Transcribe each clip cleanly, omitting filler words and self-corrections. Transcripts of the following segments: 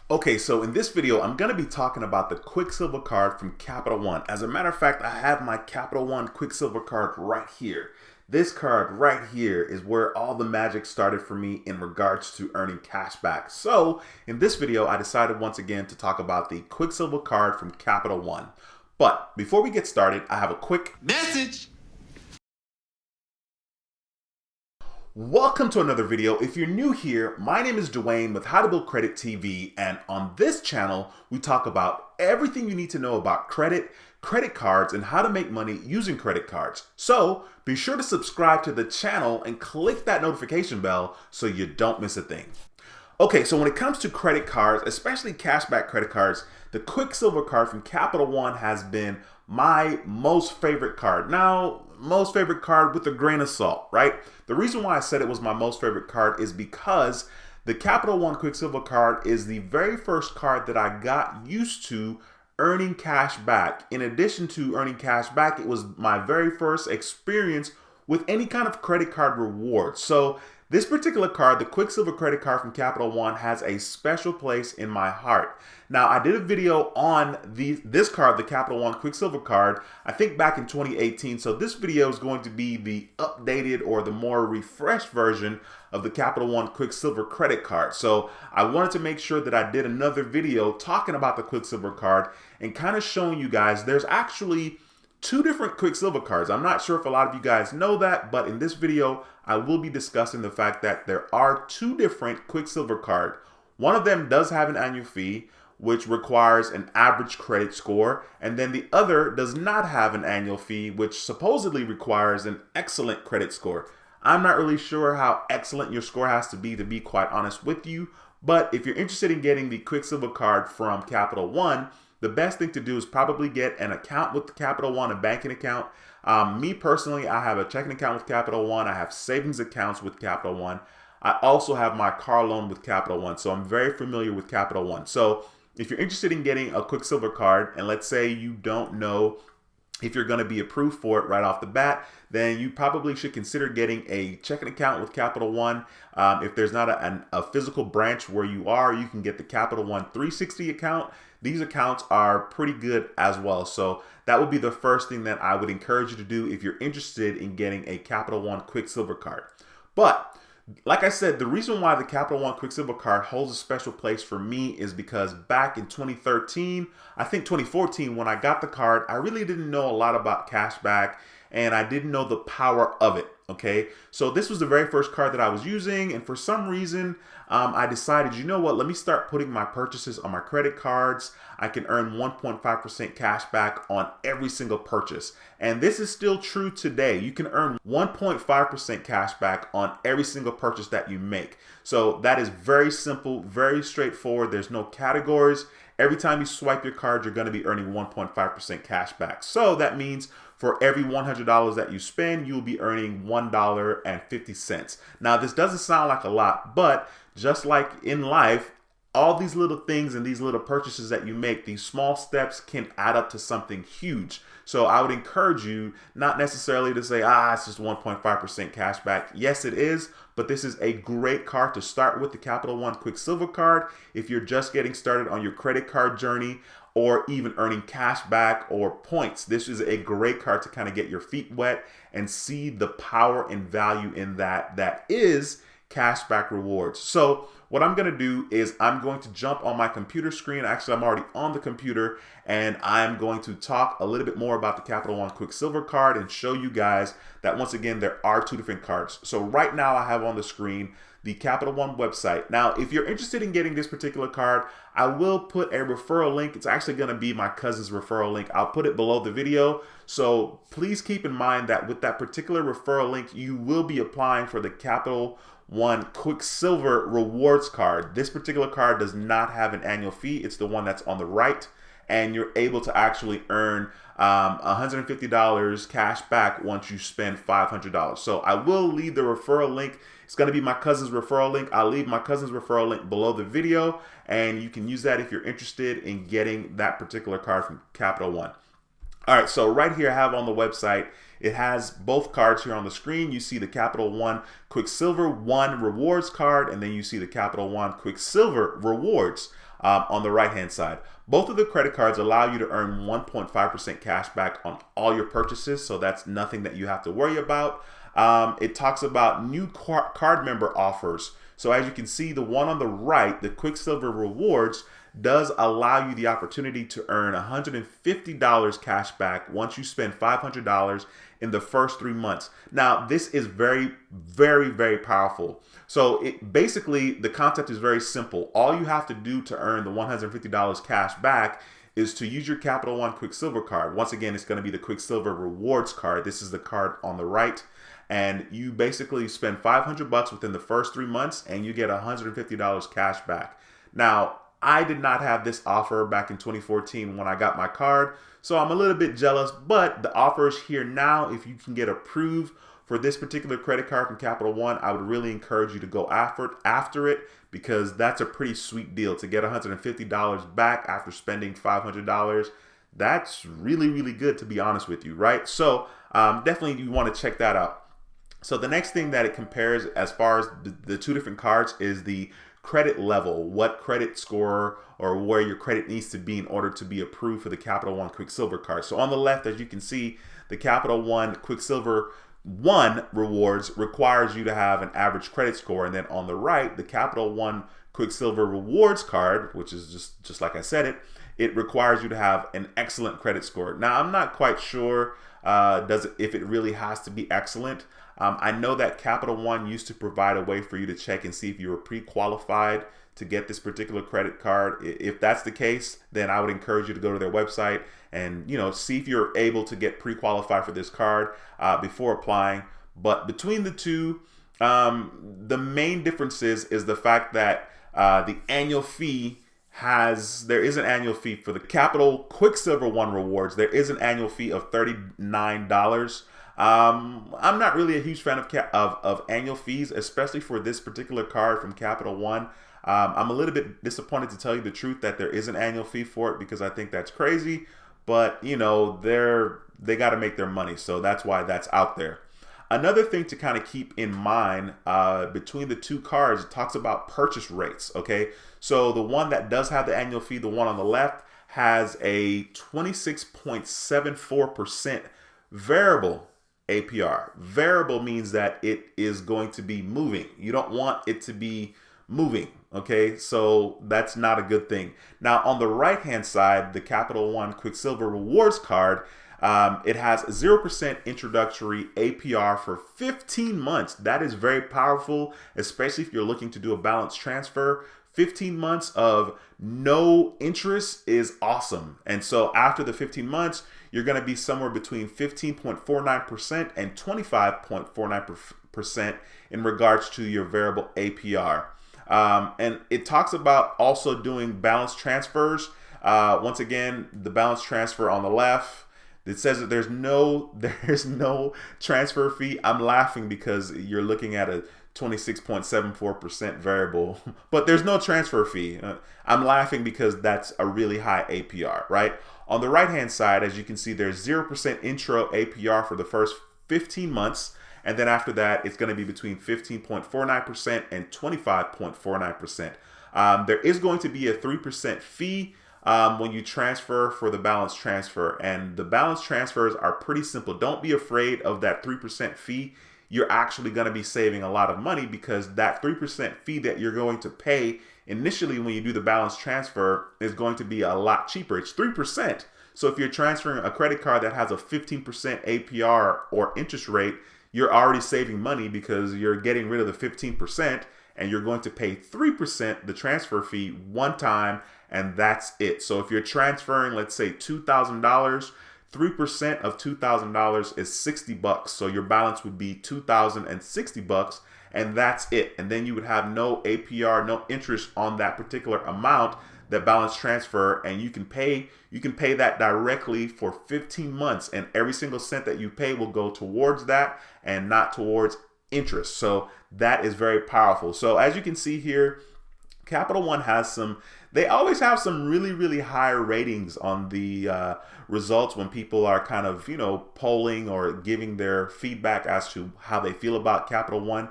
Okay, so in this video, I'm going to be talking about the Quicksilver card from Capital One. As a matter of fact, I have my Capital One Quicksilver card right here. This card right here is where all the magic started for me in regards to earning cash back. So in this video, I decided once again to talk about the Quicksilver card from Capital One. But before we get started, I have a quick message. Welcome to another video. If you're new here, my name is Dwayne with How to Build Credit TV, and on this channel, we talk about everything you need to know about credit, credit cards, and how to make money using credit cards. So be sure to subscribe to the channel and click that notification bell so you don't miss a thing. Okay, so when it comes to credit cards, especially cashback credit cards, the Quicksilver card from Capital One has been my most favorite card. Now, most favorite card with a grain of salt, right? The reason why I said it was my most favorite card is because the Capital One Quicksilver card is the very first card that I got used to earning cash back. In addition to earning cash back, it was my very first experience with any kind of credit card reward. So this particular card, the Quicksilver credit card from Capital One, has a special place in my heart. Now, I did a video on this card, the Capital One Quicksilver card, I think back in 2018. So this video is going to be the updated or the more refreshed version of the Capital One Quicksilver credit card. So I wanted to make sure that I did another video talking about the Quicksilver card and kind of showing you guys there's actually two different Quicksilver cards. I'm not sure if a lot of you guys know that, but in this video, I will be discussing the fact that there are two different Quicksilver cards. One of them does have an annual fee, which requires an average credit score, and then the other does not have an annual fee, which supposedly requires an excellent credit score. I'm not really sure how excellent your score has to be quite honest with you, but if you're interested in getting the Quicksilver card from Capital One, the best thing to do is probably get an account with Capital One, a banking account. Me personally, I have a checking account with Capital One. I have savings accounts with Capital One. I also have my car loan with Capital One, so I'm very familiar with Capital One. So if you're interested in getting a Quicksilver card, and let's say you don't know if you're going to be approved for it right off the bat, then you probably should consider getting a checking account with Capital One. If there's not a physical branch where you are, you can get the Capital One 360 account. These accounts are pretty good as well. So that would be the first thing that I would encourage you to do if you're interested in getting a Capital One Quicksilver card. But like I said, the reason why the Capital One Quicksilver card holds a special place for me is because back in 2013, I think 2014, when I got the card, I really didn't know a lot about cashback and I didn't know the power of it. Okay, so this was the very first card that I was using, and for some reason, I decided, you know what, let me start putting my purchases on my credit cards. I can earn 1.5% cash back on every single purchase. And this is still true today. You can earn 1.5% cash back on every single purchase that you make. So that is very simple, very straightforward. There's no categories. Every time you swipe your card, you're going to be earning 1.5% cash back. So that means for every $100 that you spend, you'll be earning $1.50. Now, this doesn't sound like a lot, but just like in life, all these little things and these little purchases that you make, these small steps can add up to something huge. So I would encourage you not necessarily to say, it's just 1.5% cash back. Yes, it is, but this is a great card to start with, the Capital One Quicksilver card. If you're just getting started on your credit card journey or even earning cash back or points, this is a great card to kind of get your feet wet and see the power and value in that is cashback rewards. So what I'm going to do is I'm going to jump on my computer screen. Actually, I'm already on the computer, and I'm going to talk a little bit more about the Capital One Quicksilver card and show you guys that once again, there are two different cards. So right now I have on the screen the Capital One website. Now, if you're interested in getting this particular card, I will put a referral link. It's actually going to be my cousin's referral link. I'll put it below the video. So please keep in mind that with that particular referral link, you will be applying for the Capital One Quicksilver rewards card. This particular card does not have an annual fee. It's the one that's on the right, and you're able to actually earn $150 cash back once you spend $500. So I will leave the referral link. It's going to be my cousin's referral link. I'll leave my cousin's referral link below the video, and you can use that if you're interested in getting that particular card from Capital One. All right, so right here I have on the website, it has both cards here on the screen. You see the Capital One Quicksilver One Rewards card, and then you see the Capital One Quicksilver Rewards on the right-hand side. Both of the credit cards allow you to earn 1.5% cash back on all your purchases, so that's nothing that you have to worry about. It talks about new card member offers. So as you can see, the one on the right, the Quicksilver Rewards, does allow you the opportunity to earn $150 cash back once you spend $500 in the first 3 months. Now, this is very, very, very powerful. So basically, the concept is very simple. All you have to do to earn the $150 cash back is to use your Capital One Quicksilver card. Once again, it's going to be the Quicksilver Rewards card. This is the card on the right. And you basically spend $500 within the first 3 months and you get $150 cash back. Now, I did not have this offer back in 2014 when I got my card, so I'm a little bit jealous, but the offer is here now. If you can get approved for this particular credit card from Capital One, I would really encourage you to go after it because that's a pretty sweet deal. To get $150 back after spending $500, that's really, really good, to be honest with you, right? So definitely you want to check that out. So the next thing that it compares as far as the two different cards is the credit level, what credit score or where your credit needs to be in order to be approved for the Capital One Quicksilver card. So on the left, as you can see, the Capital One Quicksilver One Rewards requires you to have an average credit score. And then on the right, the Capital One Quicksilver Rewards card, which is just like I said it requires you to have an excellent credit score. Now, I'm not quite sure if it really has to be excellent. I know that Capital One used to provide a way for you to check and see if you were pre-qualified to get this particular credit card. If that's the case, then I would encourage you to go to their website and see if you're able to get pre-qualified for this card before applying. But between the two, the main difference is the fact that the annual fee there is an annual fee for the Capital Quicksilver One Rewards. There is an annual fee of $39. I'm not really a huge fan of annual fees, especially for this particular card from Capital One. I'm a little bit disappointed, to tell you the truth, that there is an annual fee for it because I think that's crazy. But they got to make their money, so that's why that's out there. Another thing to kind of keep in mind between the two cards, it talks about purchase rates. Okay, so the one that does have the annual fee, the one on the left, has a 26.74% variable APR. Variable means that it is going to be moving. You don't want it to be moving. Okay, so that's not a good thing. Now, on the right hand side, the Capital One Quicksilver Rewards card, it has 0% introductory APR for 15 months. That is very powerful, especially if you're looking to do a balance transfer. 15 months of no interest is awesome. And so after the 15 months, you're going to be somewhere between 15.49% and 25.49% in regards to your variable APR. And it talks about also doing balance transfers. Once again, the balance transfer on the left, it says that there's no transfer fee. I'm laughing because you're looking at a 26.74% variable, but there's no transfer fee. I'm laughing because that's a really high APR, right? On the right-hand side, as you can see, there's 0% intro APR for the first 15 months. And then after that, it's going to be between 15.49% and 25.49%. There is going to be a 3% fee when you transfer for the balance transfer. And the balance transfers are pretty simple. Don't be afraid of that 3% fee. You're actually going to be saving a lot of money because that 3% fee that you're going to pay initially when you do the balance transfer is going to be a lot cheaper. It's 3%. So if you're transferring a credit card that has a 15% APR or interest rate, you're already saving money because you're getting rid of the 15% and you're going to pay 3%, the transfer fee, one time, and that's it. So if you're transferring, let's say $2,000, 3% of $2,000 is $60. So your balance would be $2,060, and that's it. And then you would have no APR, no interest on that particular amount, that balance transfer, and you can pay that directly for 15 months, and every single cent that you pay will go towards that and not towards interest. So that is very powerful. So as you can see here, Capital One has they always have some really, really high ratings on the results when people are kind of, polling or giving their feedback as to how they feel about Capital One.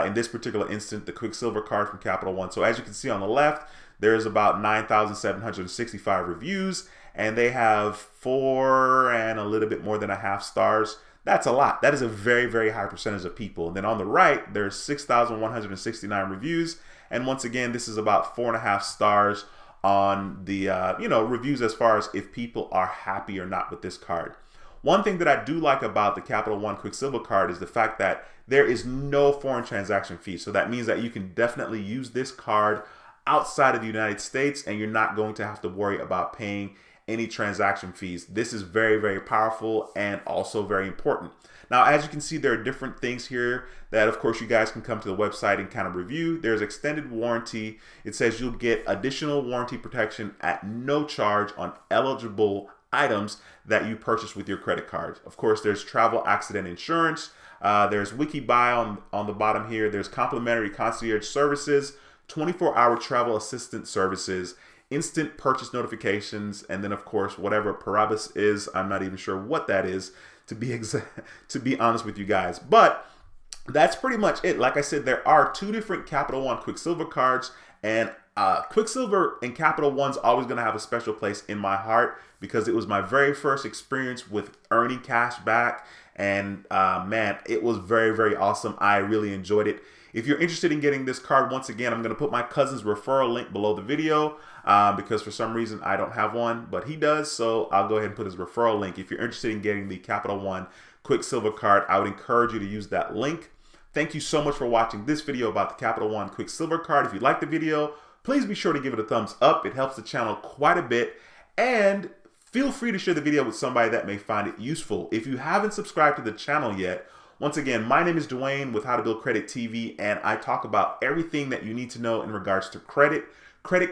In this particular instance, the Quicksilver card from Capital One. So as you can see on the left, there's about 9,765 reviews, and they have 4 and a little bit more than a half stars. That's a lot. That is a very, very high percentage of people. And then on the right, there's 6,169 reviews. And once again, this is about 4.5 stars on the, reviews as far as if people are happy or not with this card. One thing that I do like about the Capital One Quicksilver card is the fact that there is no foreign transaction fee. So that means that you can definitely use this card outside of the United States, and you're not going to have to worry about paying any transaction fees. This is very, very powerful and also very important. Now, as you can see, there are different things here that, of course, you guys can come to the website and kind of review. There's extended warranty. It says you'll get additional warranty protection at no charge on eligible items that you purchase with your credit card. Of course, there's travel accident insurance. There's WikiBuy on the bottom here. There's complimentary concierge services, 24-hour travel assistance services, instant purchase notifications, and then of course whatever Paribus is. I'm not even sure what that is, to be honest with you guys. But that's pretty much it. Like I said, there are 2 different Capital One Quicksilver cards, and Quicksilver and Capital One's always going to have a special place in my heart because it was my very first experience with earning cash back, and man, it was very, very awesome. I really enjoyed it. If you're interested in getting this card, once again, I'm going to put my cousin's referral link below the video because for some reason I don't have one, but he does. So I'll go ahead and put his referral link. If you're interested in getting the Capital One Quicksilver card, I would encourage you to use that link. Thank you so much for watching this video about the Capital One Quicksilver card. If you liked the video, please be sure to give it a thumbs up. It helps the channel quite a bit. And feel free to share the video with somebody that may find it useful. If you haven't subscribed to the channel yet, once again, my name is Dwayne with How to Build Credit TV, and I talk about everything that you need to know in regards to credit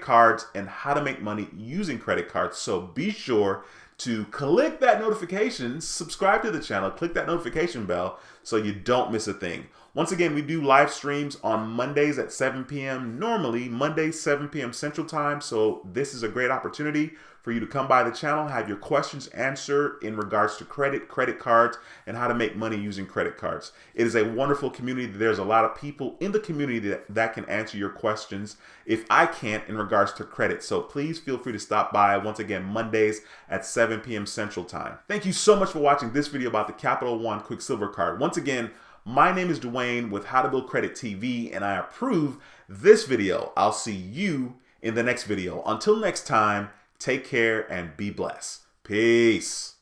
cards, and how to make money using credit cards. So be sure to click that notification, subscribe to the channel, click that notification bell so you don't miss a thing. Once again, we do live streams on Mondays at 7 p.m. Normally, Mondays, 7 p.m. Central Time. So this is a great opportunity for you to come by the channel, have your questions answered in regards to credit cards, and how to make money using credit cards. It is a wonderful community. There's a lot of people in the community that can answer your questions if I can't in regards to credit. So please feel free to stop by, once again, Mondays at 7 p.m. Central Time. Thank you so much for watching this video about the Capital One Quicksilver card. Once again, my name is Dwayne with How to Build Credit TV, and I approve this video. I'll see you in the next video. Until next time, take care and be blessed. Peace.